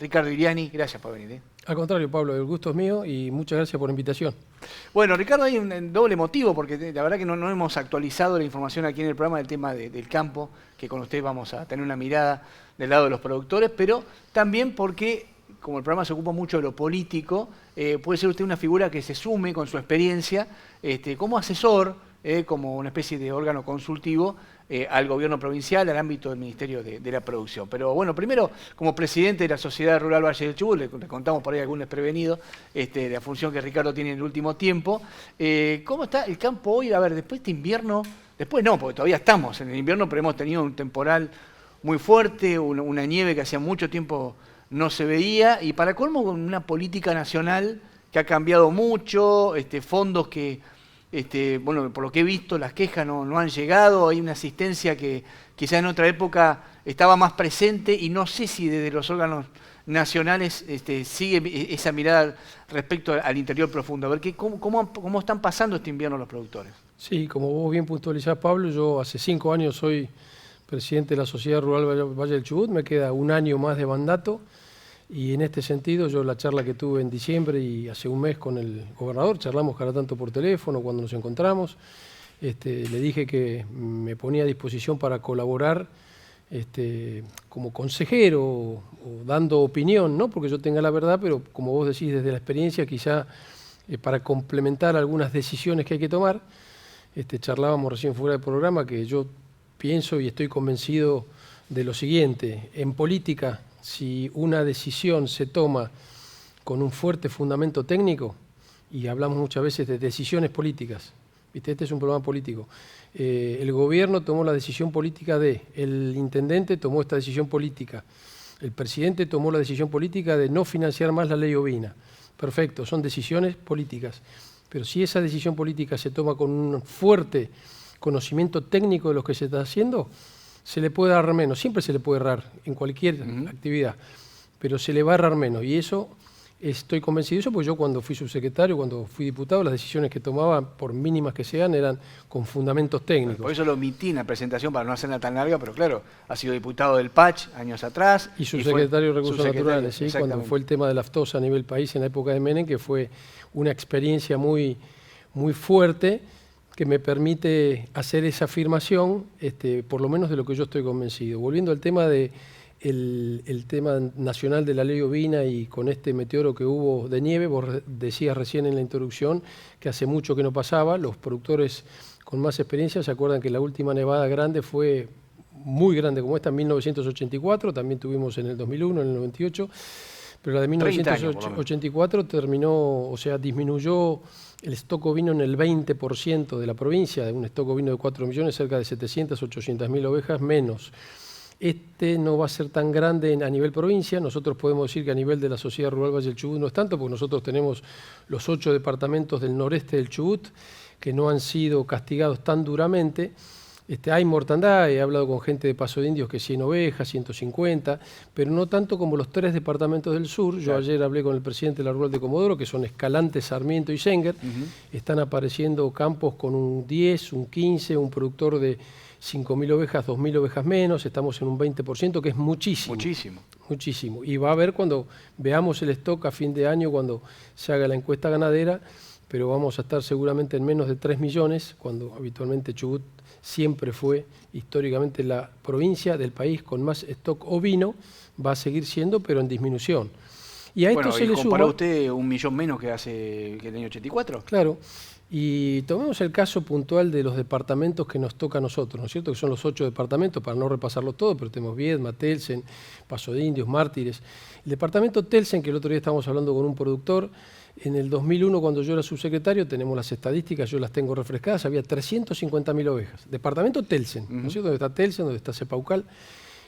Ricardo Iriani, gracias por venir. Al contrario, Pablo, el gusto es mío y muchas gracias por la invitación. Bueno, Ricardo, hay un doble motivo, porque la verdad que no hemos actualizado la información aquí en el programa del tema del campo, que con usted vamos a tener una mirada del lado de los productores, pero también porque, como el programa se ocupa mucho de lo político, puede ser usted una figura que se sume con su experiencia como asesor, como una especie de órgano consultivo al gobierno provincial, al ámbito del Ministerio de la Producción. Pero bueno, primero, como presidente de la Sociedad Rural Valle del Chubut, le contamos por ahí algún desprevenido de la función que Ricardo tiene en el último tiempo. ¿Cómo está el campo hoy? A ver, después de este invierno, después no, porque todavía estamos en el invierno, pero hemos tenido un temporal muy fuerte, una nieve que hacía mucho tiempo no se veía, y para colmo con una política nacional que ha cambiado mucho, fondos que... bueno, por lo que he visto, las quejas no han llegado, hay una asistencia que quizá en otra época estaba más presente y no sé si desde los órganos nacionales sigue esa mirada respecto al interior profundo. A ver, ¿cómo están pasando este invierno los productores? Sí, como vos bien puntualizás, Pablo, yo hace 5 años soy presidente de la Sociedad Rural Valle del Chubut, me queda un año más de mandato. Y en este sentido, yo la charla que tuve en diciembre y hace un mes con el gobernador, charlamos cada tanto por teléfono cuando nos encontramos, le dije que me ponía a disposición para colaborar como consejero o dando opinión, no porque yo tenga la verdad, pero como vos decís desde la experiencia, quizá para complementar algunas decisiones que hay que tomar. Charlábamos recién fuera del programa que yo pienso y estoy convencido de lo siguiente: en política, si una decisión se toma con un fuerte fundamento técnico, y hablamos muchas veces de decisiones políticas, ¿viste? Este es un programa político. El gobierno tomó la decisión política el intendente tomó esta decisión política, el presidente tomó la decisión política de no financiar más la ley ovina. Perfecto, son decisiones políticas. Pero si esa decisión política se toma con un fuerte conocimiento técnico de lo que se está haciendo, se le puede errar menos, siempre se le puede errar en cualquier actividad, pero se le va a errar menos, y eso estoy convencido de eso, porque yo cuando fui subsecretario, cuando fui diputado, las decisiones que tomaba, por mínimas que sean, eran con fundamentos técnicos. Por eso lo omití en la presentación para no hacerla tan larga, pero claro, ha sido diputado del PACH años atrás. Y subsecretario de Recursos Naturales, ¿sí? Cuando fue el tema de la aftosa a nivel país en la época de Menem, que fue una experiencia muy, muy fuerte, que me permite hacer esa afirmación, por lo menos de lo que yo estoy convencido. Volviendo al tema el tema nacional de la ley ovina y con este meteoro que hubo de nieve, vos decías recién en la introducción que hace mucho que no pasaba. Los productores con más experiencia se acuerdan que la última nevada grande fue muy grande como esta en 1984, también tuvimos en el 2001, en el 98, pero la de 1984 terminó, o sea, disminuyó el stock ovino en el 20% de la provincia, de un stock ovino de 4 millones, cerca de 700, 800.000 ovejas menos. No va a ser tan grande a nivel provincia. Nosotros podemos decir que a nivel de la Sociedad Rural Valle del Chubut no es tanto, porque nosotros tenemos los 8 departamentos del noreste del Chubut que no han sido castigados tan duramente. Hay mortandad, he hablado con gente de Paso de Indios que 100 ovejas, 150, pero no tanto como los 3 departamentos del sur. Yo ayer hablé con el presidente de la Rural de Comodoro, que son Escalante, Sarmiento y Senger. Están apareciendo campos con un 10, un 15, un productor de 5.000 ovejas, 2.000 ovejas menos, estamos en un 20%, que es muchísimo. Muchísimo. Muchísimo. Y va a haber cuando veamos el stock a fin de año, cuando se haga la encuesta ganadera, pero vamos a estar seguramente en menos de 3 millones, cuando habitualmente Chubut siempre fue históricamente la provincia del país con más stock ovino, va a seguir siendo, pero en disminución. Y a esto se le comparó suma, usted 1 millón menos que el año 84. Claro. Y tomemos el caso puntual de los departamentos que nos toca a nosotros, ¿no es cierto? Que son los 8 departamentos, para no repasarlo todo, pero tenemos Viedma, Telsen, Paso de Indios, Mártires. El departamento Telsen, que el otro día estábamos hablando con un productor, en el 2001, cuando yo era subsecretario, tenemos las estadísticas, yo las tengo refrescadas, había 350.000 ovejas. Departamento Telsen, ¿no es cierto? Donde está Telsen, donde está Cepaucal.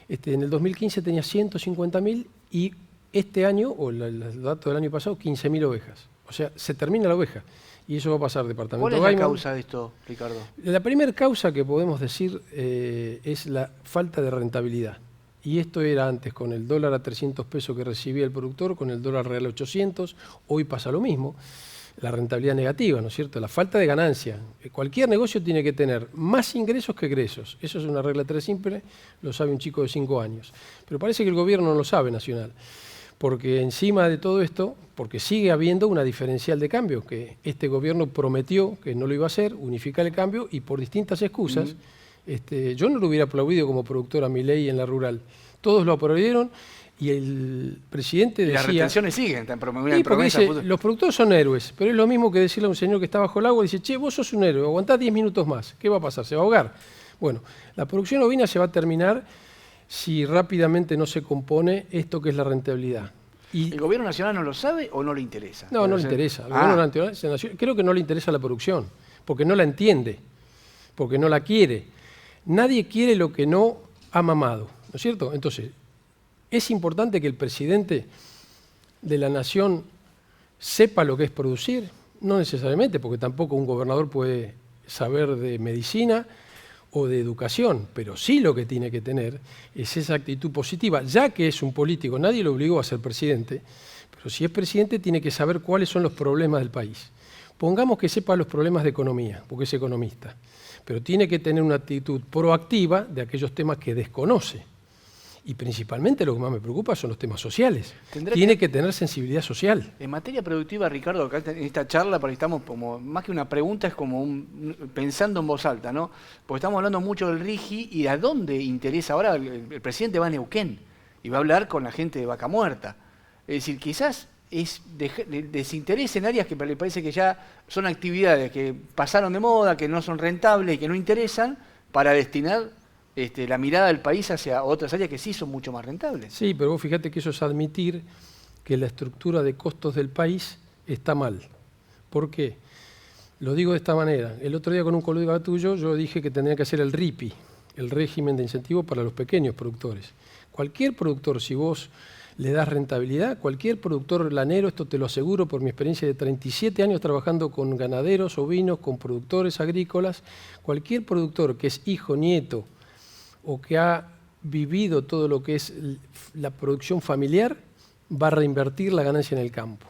En el 2015 tenía 150.000 y este año, o el dato del año pasado, 15.000 ovejas. O sea, se termina la oveja. Y eso va a pasar departamento. ¿Cuál es la causa de esto, Ricardo? La primera causa que podemos decir es la falta de rentabilidad. Y esto era antes con el dólar a 300 pesos que recibía el productor, con el dólar real a 800, hoy pasa lo mismo. La rentabilidad negativa, ¿no es cierto? La falta de ganancia. Cualquier negocio tiene que tener más ingresos que egresos. Eso es una regla 3 simple, lo sabe un chico de 5 años. Pero parece que el gobierno no lo sabe nacional. porque encima de todo esto, porque sigue habiendo una diferencial de cambio, que este gobierno prometió que no lo iba a hacer, unificar el cambio, y por distintas excusas, yo no lo hubiera aplaudido como productor a Milei en la rural. Todos lo aplaudieron y el presidente decía... Las retenciones siguen, sí, porque dice, los productores son héroes, pero es lo mismo que decirle a un señor que está bajo el agua, dice, che, vos sos un héroe, aguantá 10 minutos más, ¿qué va a pasar? ¿Se va a ahogar? Bueno, la producción ovina se va a terminar si rápidamente no se compone esto que es la rentabilidad. Y ¿el gobierno nacional no lo sabe o no le interesa? No, no le interesa. El gobierno nacional, creo que no le interesa la producción, porque no la entiende, porque no la quiere. Nadie quiere lo que no ha mamado, ¿no es cierto? Entonces, es importante que el presidente de la nación sepa lo que es producir, no necesariamente, porque tampoco un gobernador puede saber de medicina o de educación, pero sí lo que tiene que tener es esa actitud positiva, ya que es un político, nadie lo obligó a ser presidente, pero si es presidente tiene que saber cuáles son los problemas del país. Pongamos que sepa los problemas de economía, porque es economista, pero tiene que tener una actitud proactiva de aquellos temas que desconoce. Y principalmente lo que más me preocupa son los temas sociales. Tiene que tener sensibilidad social. En materia productiva, Ricardo, acá en esta charla, porque estamos como, más que una pregunta, es como pensando en voz alta, ¿no? Porque estamos hablando mucho del RIGI y a dónde interesa. Ahora el presidente va a Neuquén y va a hablar con la gente de Vaca Muerta. Es decir, quizás es desinterés en áreas que le parece que ya son actividades que pasaron de moda, que no son rentables y que no interesan, para destinar la mirada del país hacia otras áreas que sí son mucho más rentables. Sí, pero vos fíjate que eso es admitir que la estructura de costos del país está mal. ¿Por qué? Lo digo de esta manera. El otro día con un colega tuyo yo dije que tendría que hacer el RIPI, el régimen de incentivo para los pequeños productores. Cualquier productor, si vos le das rentabilidad, cualquier productor lanero, esto te lo aseguro por mi experiencia de 37 años trabajando con ganaderos, ovinos, con productores agrícolas, cualquier productor que es hijo, nieto, o que ha vivido todo lo que es la producción familiar, va a reinvertir la ganancia en el campo.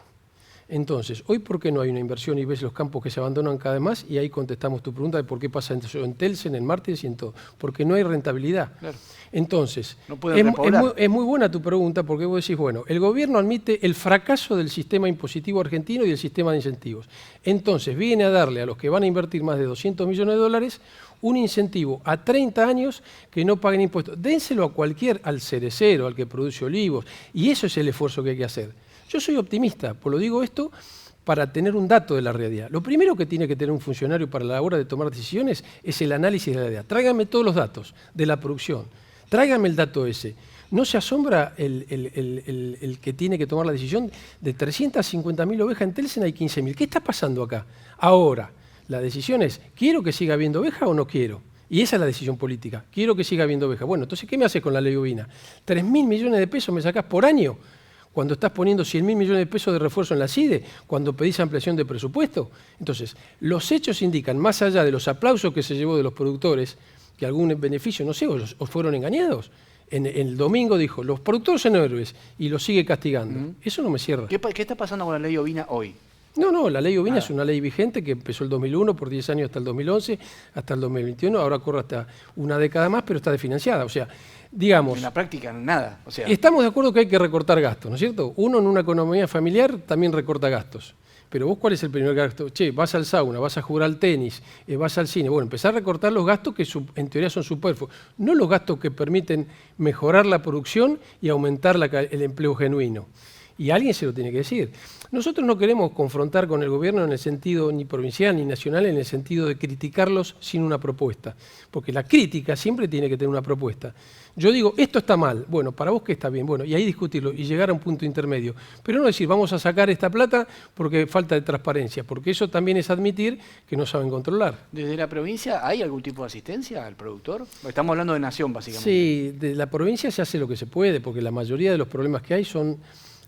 Entonces, hoy ¿por qué no hay una inversión y ves los campos que se abandonan cada vez más? Y ahí contestamos tu pregunta de por qué pasa en Telsen, en Martes y en todo. Porque no hay rentabilidad. Claro. Entonces, no es muy buena tu pregunta porque vos decís, bueno, el gobierno admite el fracaso del sistema impositivo argentino y del sistema de incentivos. Entonces, viene a darle a los que van a invertir más de 200 millones de dólares un incentivo a 30 años que no paguen impuestos. Dénselo a al cerecero, al que produce olivos, y eso es el esfuerzo que hay que hacer. Yo soy optimista, pues lo digo esto para tener un dato de la realidad. Lo primero que tiene que tener un funcionario para la hora de tomar decisiones es el análisis de la realidad. Tráigame todos los datos de la producción, tráigame el dato ese. ¿No se asombra el que tiene que tomar la decisión? De 350.000 ovejas en Telsen hay 15.000. ¿Qué está pasando acá? Ahora, la decisión es, ¿quiero que siga habiendo oveja o no quiero? Y esa es la decisión política. Quiero que siga habiendo oveja. Bueno, entonces, ¿qué me haces con la ley ovina? 3.000 millones de pesos me sacás por año cuando estás poniendo 100.000 millones de pesos de refuerzo en la CIDE, cuando pedís ampliación de presupuesto. Entonces, los hechos indican, más allá de los aplausos que se llevó de los productores, que algún beneficio, no sé, o fueron engañados. En el domingo dijo, los productores son héroes, y los sigue castigando. Eso no me cierra. ¿Qué está pasando con la ley ovina hoy? No, la ley ovina es una ley vigente que empezó el 2001 por 10 años hasta el 2011, hasta el 2021, ahora corre hasta una década más, pero está desfinanciada. O sea, digamos... En la práctica nada. O sea, estamos de acuerdo que hay que recortar gastos, ¿no es cierto? Uno en una economía familiar también recorta gastos. Pero vos, ¿cuál es el primer gasto? Che, vas al sauna, vas a jugar al tenis, vas al cine. Bueno, empezar a recortar los gastos que en teoría son superfluos. No los gastos que permiten mejorar la producción y aumentar el empleo genuino. Y alguien se lo tiene que decir. Nosotros no queremos confrontar con el gobierno en el sentido ni provincial ni nacional, en el sentido de criticarlos sin una propuesta. Porque la crítica siempre tiene que tener una propuesta. Yo digo, esto está mal. Bueno, para vos ¿qué está bien? Bueno, y ahí discutirlo y llegar a un punto intermedio. Pero no decir, vamos a sacar esta plata porque falta de transparencia. Porque eso también es admitir que no saben controlar. ¿Desde la provincia hay algún tipo de asistencia al productor? Estamos hablando de nación, básicamente. Sí, de la provincia se hace lo que se puede, porque la mayoría de los problemas que hay son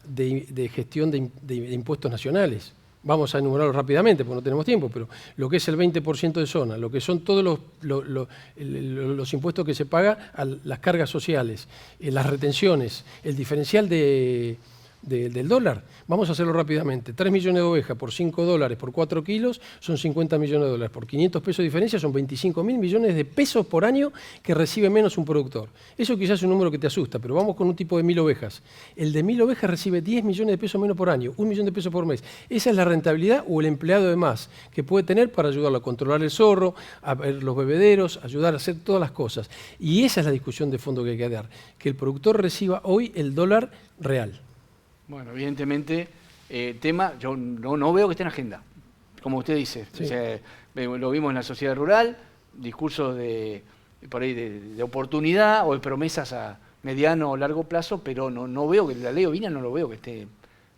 de gestión de impuestos nacionales. Vamos a enumerarlos rápidamente porque no tenemos tiempo, pero lo que es el 20% de zona, lo que son todos los impuestos que se pagan a las cargas sociales, las retenciones, el diferencial de del dólar. Vamos a hacerlo rápidamente. 3 millones de ovejas por $5 por 4 kilos son 50 millones de dólares. Por 500 pesos de diferencia son 25.000 millones de pesos por año que recibe menos un productor. Eso quizás es un número que te asusta, pero vamos con un tipo de 1.000 ovejas. El de 1.000 ovejas recibe 10 millones de pesos menos por año, 1 millón de pesos por mes. Esa es la rentabilidad o el empleado de más que puede tener para ayudarlo a controlar el zorro, a ver los bebederos, ayudar a hacer todas las cosas. Y esa es la discusión de fondo que hay que dar, que el productor reciba hoy el dólar real. Bueno, evidentemente, tema, yo no veo que esté en agenda, como usted dice. Sí. O sea, lo vimos en la sociedad rural, discursos por ahí de oportunidad o de promesas a mediano o largo plazo, pero no veo que la ley ovina, no lo veo que esté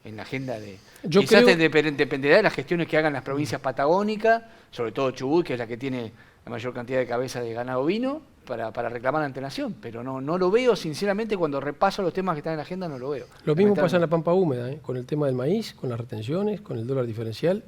en la agenda de... Yo Quizás creo... dependerá de las gestiones que hagan las provincias patagónicas, sobre todo Chubut, que es la que tiene la mayor cantidad de cabezas de ganado ovino, para reclamar ante Nación, pero no lo veo, sinceramente, cuando repaso los temas que están en la agenda, no lo veo. Lo mismo pasa en la pampa húmeda, con el tema del maíz, con las retenciones, con el dólar diferencial,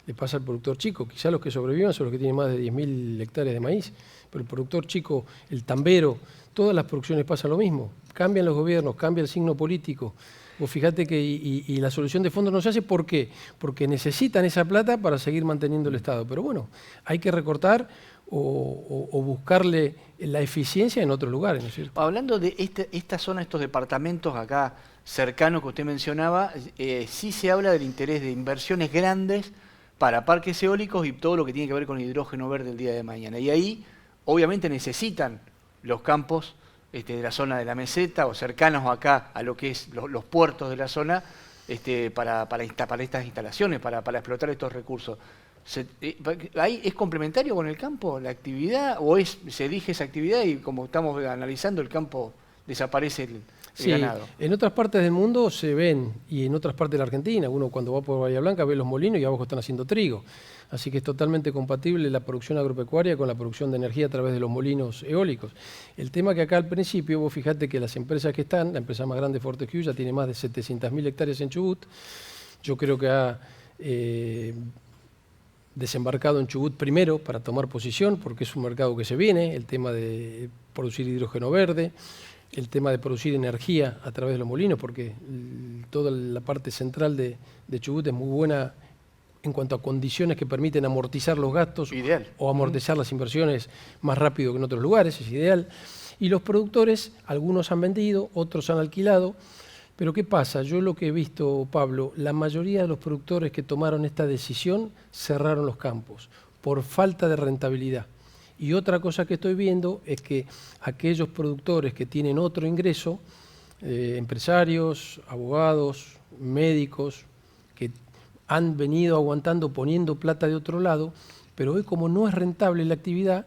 le pasa al productor chico. Quizá los que sobrevivan son los que tienen más de 10.000 hectáreas de maíz, pero el productor chico, el tambero, todas las producciones pasa lo mismo. Cambian los gobiernos, cambia el signo político. Vos fíjate que y la solución de fondo no se hace, ¿por qué? Porque necesitan esa plata para seguir manteniendo el Estado. Pero bueno, hay que recortar o buscarle la eficiencia en otros lugares, ¿no es cierto? Hablando de esta zona, estos departamentos acá cercanos que usted mencionaba, sí se habla del interés de inversiones grandes para parques eólicos y todo lo que tiene que ver con hidrógeno verde el día de mañana. Y ahí, obviamente, necesitan los campos de la zona de la meseta o cercanos acá a lo que es los puertos de la zona para estas instalaciones, para explotar estos recursos. ¿Es complementario con el campo la actividad o se elige esa actividad y como estamos analizando el campo desaparece el ganado? En otras partes del mundo se ven y en otras partes de la Argentina, uno cuando va por Bahía Blanca ve los molinos y abajo están haciendo trigo. Así que es totalmente compatible la producción agropecuaria con la producción de energía a través de los molinos eólicos. El tema que acá al principio, vos fijate que las empresas que están, la empresa más grande Fortescue ya tiene más de 700.000 hectáreas en Chubut. Yo creo que ha desembarcado en Chubut primero para tomar posición, porque es un mercado que se viene, el tema de producir hidrógeno verde, el tema de producir energía a través de los molinos, porque toda la parte central de Chubut es muy buena en cuanto a condiciones que permiten amortizar los gastos o amortizar las inversiones más rápido que en otros lugares, es ideal. Y los productores, algunos han vendido, otros han alquilado, pero ¿qué pasa? Yo lo que he visto, Pablo, la mayoría de los productores que tomaron esta decisión cerraron los campos por falta de rentabilidad. Y otra cosa que estoy viendo es que aquellos productores que tienen otro ingreso, empresarios, abogados, médicos, que han venido aguantando, poniendo plata de otro lado, pero hoy como no es rentable la actividad,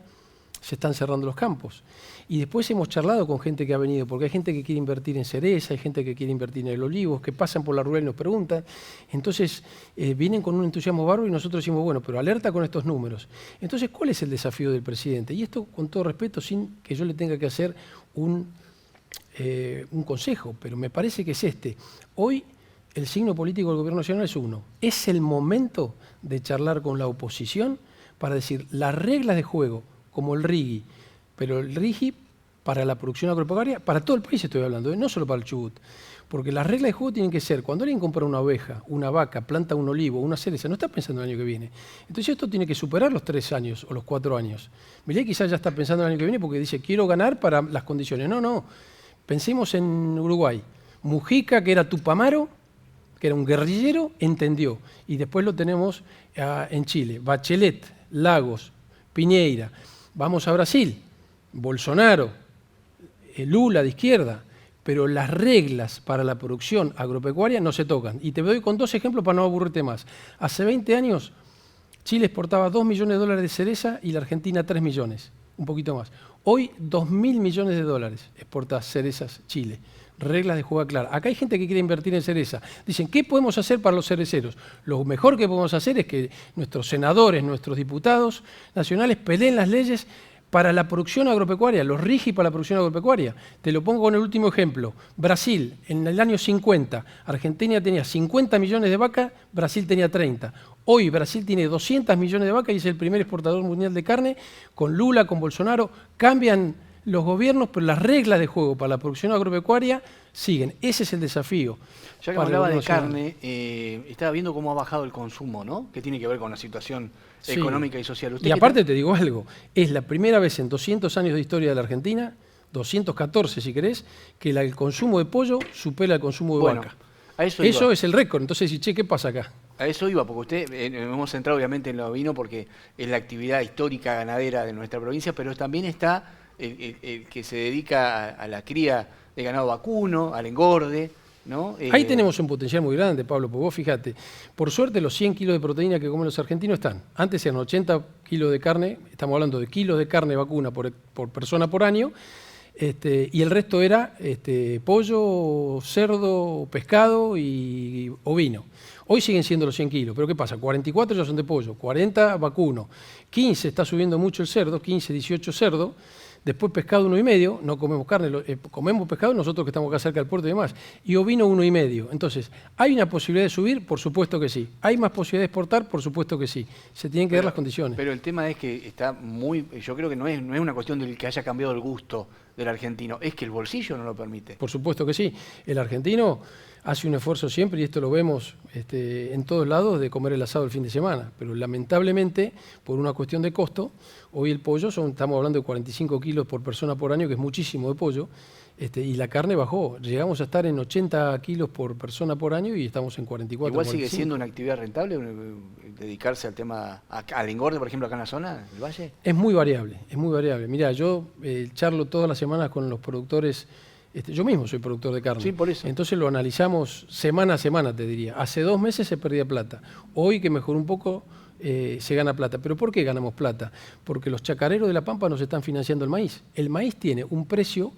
se están cerrando los campos. Y después hemos charlado con gente que ha venido, porque hay gente que quiere invertir en cereza, hay gente que quiere invertir en el olivo, que pasan por la rural y nos preguntan. Entonces vienen con un entusiasmo bárbaro y nosotros decimos, bueno, pero alerta con estos números. Entonces, ¿cuál es el desafío del presidente? Y esto, con todo respeto, sin que yo le tenga que hacer un consejo, pero me parece que es este. Hoy el signo político del gobierno nacional es uno. Es el momento de charlar con la oposición para decir las reglas de juego, como el RIGI, pero el RIGI para la producción agropecuaria, para todo el país estoy hablando, no solo para el Chubut. Porque las reglas de juego tienen que ser, cuando alguien compra una oveja, una vaca, planta un olivo, una cereza, no está pensando en el año que viene. Entonces esto tiene que superar los 3 años o los 4 años. Milei quizás ya está pensando en el año que viene porque dice, quiero ganar para las condiciones. No, pensemos en Uruguay. Mujica, que era Tupamaro, que era un guerrillero, entendió. Y después lo tenemos en Chile. Bachelet, Lagos, Piñeira. Vamos a Brasil. Bolsonaro, Lula de izquierda. Pero las reglas para la producción agropecuaria no se tocan. Y te doy con 2 ejemplos para no aburrirte más. Hace 20 años, Chile exportaba $2 millones de cereza y la Argentina 3 millones, un poquito más. Hoy, $2.000 millones exporta cerezas Chile. Reglas de juego claras. Acá hay gente que quiere invertir en cereza. Dicen, ¿qué podemos hacer para los cereceros? Lo mejor que podemos hacer es que nuestros senadores, nuestros diputados nacionales peleen las leyes para la producción agropecuaria, los RIGI para la producción agropecuaria. Te lo pongo con el último ejemplo. Brasil, en el año 50, Argentina tenía 50 millones de vacas, Brasil tenía 30. Hoy Brasil tiene 200 millones de vacas y es el primer exportador mundial de carne. Con Lula, con Bolsonaro, cambian los gobiernos, pero las reglas de juego para la producción agropecuaria siguen. Ese es el desafío. Ya que hablaba de carne, estaba viendo cómo ha bajado el consumo, ¿no? Que tiene que ver con la situación económica y social. Y aparte te digo algo, es la primera vez en 200 años de historia de la Argentina, 214 si querés, que el consumo de pollo supera el consumo de vaca. Eso es el récord. Entonces, che, ¿qué pasa acá? A eso iba, porque hemos centrado obviamente en lo ovino porque es la actividad histórica ganadera de nuestra provincia, pero también está el que se dedica a la cría de ganado vacuno, al engorde, ¿no? Ahí tenemos un potencial muy grande, Pablo, porque vos fíjate, por suerte los 100 kilos de proteína que comen los argentinos están. Antes eran 80 kilos de carne, estamos hablando de kilos de carne vacuna por persona por año, y el resto era pollo, cerdo, pescado y ovino. Hoy siguen siendo los 100 kilos, pero ¿qué pasa? 44 ya son de pollo, 40 vacuno, 15 está subiendo mucho el cerdo, 15, 18 cerdo, después pescado 1,5, no comemos carne, comemos pescado nosotros que estamos acá cerca del puerto y demás, y ovino 1,5. Entonces, ¿hay una posibilidad de subir? Por supuesto que sí. ¿Hay más posibilidad de exportar? Por supuesto que sí. Se tienen que dar las condiciones. Pero el tema es que está muy, yo creo que no es una cuestión de que haya cambiado el gusto del argentino, es que el bolsillo no lo permite. Por supuesto que sí. El argentino hace un esfuerzo siempre, y esto lo vemos en todos lados, de comer el asado el fin de semana. Pero lamentablemente, por una cuestión de costo, hoy el pollo, estamos hablando de 45 kilos por persona por año, que es muchísimo de pollo, y la carne bajó. Llegamos a estar en 80 kilos por persona por año y estamos en 44. Igual 45. ¿Sigue siendo una actividad rentable dedicarse al tema, al engorde, por ejemplo, acá en la zona del Valle? Es muy variable, es muy variable. Mirá, yo charlo todas las semanas con los productores. Yo mismo soy productor de carne. Sí, por eso. Entonces lo analizamos semana a semana, te diría. Hace 2 meses se perdía plata. Hoy, que mejoró un poco, se gana plata. ¿Pero por qué ganamos plata? Porque los chacareros de La Pampa nos están financiando el maíz. El maíz tiene un precio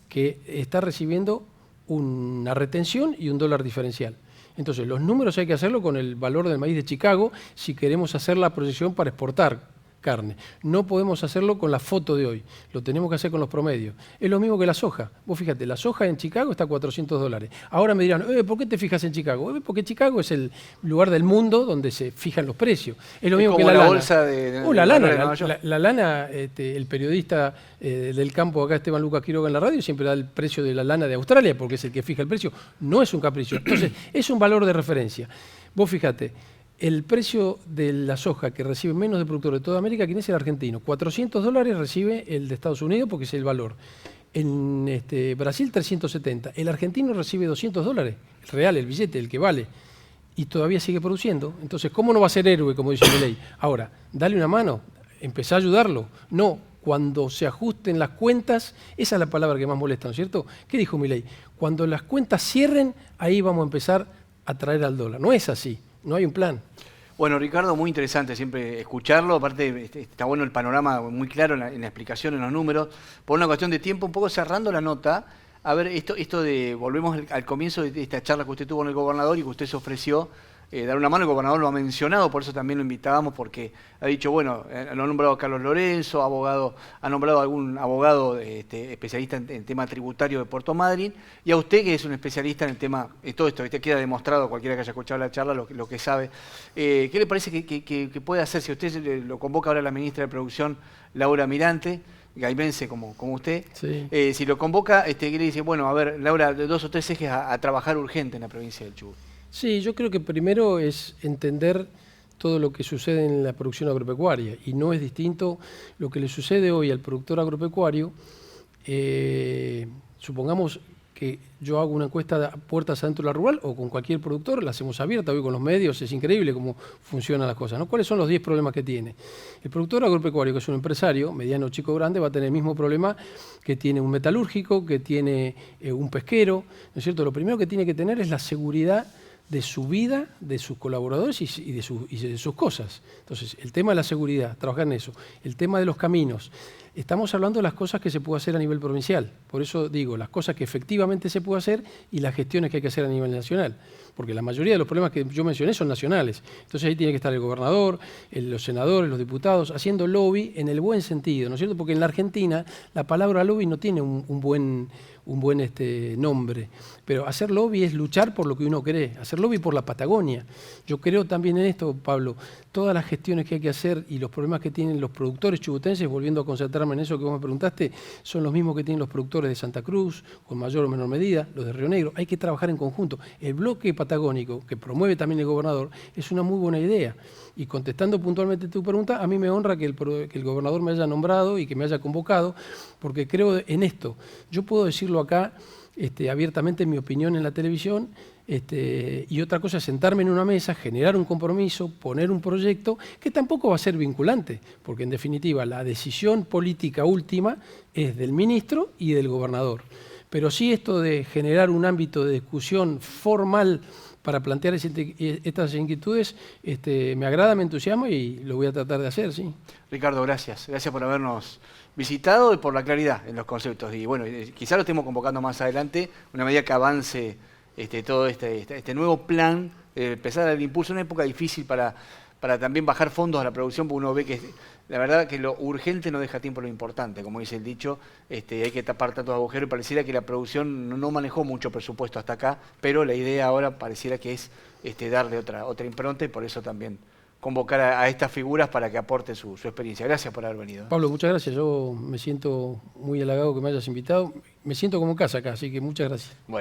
que está recibiendo una retención y un dólar diferencial. Entonces, los números hay que hacerlo con el valor del maíz de Chicago si queremos hacer la proyección para exportar carne. No podemos hacerlo con la foto de hoy, lo tenemos que hacer con los promedios. Es lo mismo que la soja. Vos fíjate, la soja en Chicago está a $400. Ahora me dirán, ¿por qué te fijas en Chicago? Porque Chicago es el lugar del mundo donde se fijan los precios. Es lo mismo que la lana. Bolsa la lana, el periodista del campo acá, Esteban Lucas Quiroga, en la radio, siempre da el precio de la lana de Australia, porque es el que fija el precio. No es un capricho. Entonces, es un valor de referencia. Vos fíjate, el precio de la soja que recibe menos de productor de toda América, ¿quién es el argentino? $400 recibe el de Estados Unidos porque es el valor. En Brasil 370. El argentino recibe $200, el real, el billete, el que vale. Y todavía sigue produciendo. Entonces, ¿cómo no va a ser héroe, como dice Milei? Ahora, dale una mano, empezá a ayudarlo. No, cuando se ajusten las cuentas, esa es la palabra que más molesta, ¿no es cierto? ¿Qué dijo Milei? Cuando las cuentas cierren, ahí vamos a empezar a traer al dólar. No es así. No hay un plan. Bueno, Ricardo, muy interesante siempre escucharlo. Aparte, está bueno el panorama muy claro en la explicación, en los números. Por una cuestión de tiempo, un poco cerrando la nota, a ver, esto de, volvemos al comienzo de esta charla que usted tuvo con el gobernador y que usted se ofreció dar una mano. El gobernador lo ha mencionado, por eso también lo invitábamos, porque ha dicho, bueno, lo ha nombrado a Carlos Lorenzo, abogado, ha nombrado a algún abogado especialista en tema tributario de Puerto Madryn, y a usted, que es un especialista en el tema, todo esto, queda demostrado, cualquiera que haya escuchado la charla, lo que sabe. ¿Qué le parece que puede hacer si usted lo convoca ahora la ministra de Producción, Laura Mirante, gaimense como usted? Sí. Si lo convoca, ¿qué le dice? Bueno, a ver, Laura, 2 o 3 ejes a trabajar urgente en la provincia del Chubut. Sí, yo creo que primero es entender todo lo que sucede en la producción agropecuaria, y no es distinto lo que le sucede hoy al productor agropecuario. Supongamos que yo hago una encuesta a puertas adentro de la rural o con cualquier productor, la hacemos abierta hoy con los medios, es increíble cómo funcionan las cosas, ¿no? ¿Cuáles son los 10 problemas que tiene? El productor agropecuario, que es un empresario, mediano, chico, grande, va a tener el mismo problema que tiene un metalúrgico, que tiene un pesquero, ¿no es cierto? Lo primero que tiene que tener es la seguridad de su vida, de sus colaboradores y de sus cosas. Entonces, el tema de la seguridad, trabajar en eso. El tema de los caminos. Estamos hablando de las cosas que se puede hacer a nivel provincial. Por eso digo, las cosas que efectivamente se puede hacer y las gestiones que hay que hacer a nivel nacional. Porque la mayoría de los problemas que yo mencioné son nacionales. Entonces ahí tiene que estar el gobernador, los senadores, los diputados, haciendo lobby en el buen sentido, ¿no es cierto? Porque en la Argentina la palabra lobby no tiene un buen nombre. Pero hacer lobby es luchar por lo que uno cree, hacer lobby por la Patagonia. Yo creo también en esto, Pablo, todas las gestiones que hay que hacer y los problemas que tienen los productores chubutenses, volviendo a concentrar centrarme en eso que vos me preguntaste, son los mismos que tienen los productores de Santa Cruz, con mayor o menor medida, los de Río Negro. Hay que trabajar en conjunto. El bloque patagónico, que promueve también el gobernador, es una muy buena idea. Y contestando puntualmente tu pregunta, a mí me honra que el gobernador me haya nombrado y que me haya convocado, porque creo en esto. Yo puedo decirlo acá abiertamente, mi opinión en la televisión, y otra cosa es sentarme en una mesa, generar un compromiso, poner un proyecto, que tampoco va a ser vinculante, porque en definitiva la decisión política última es del ministro y del gobernador. Pero sí esto de generar un ámbito de discusión formal para plantear estas inquietudes, me agrada, me entusiasma y lo voy a tratar de hacer, sí. Ricardo, gracias. Gracias por habernos visitado y por la claridad en los conceptos. Y bueno, quizá lo estemos convocando más adelante, una medida que avance todo este nuevo plan, empezar a dar el impulso en una época difícil para también bajar fondos a la producción, porque uno ve que la verdad que lo urgente no deja tiempo a lo importante, como dice el dicho, hay que tapar tantos agujeros y pareciera que la producción no manejó mucho presupuesto hasta acá, pero la idea ahora pareciera que es darle otra impronta y por eso también convocar a estas figuras para que aporten su experiencia. Gracias por haber venido. Pablo, muchas gracias. Yo me siento muy halagado que me hayas invitado. Me siento como en casa acá, así que muchas gracias. Bueno.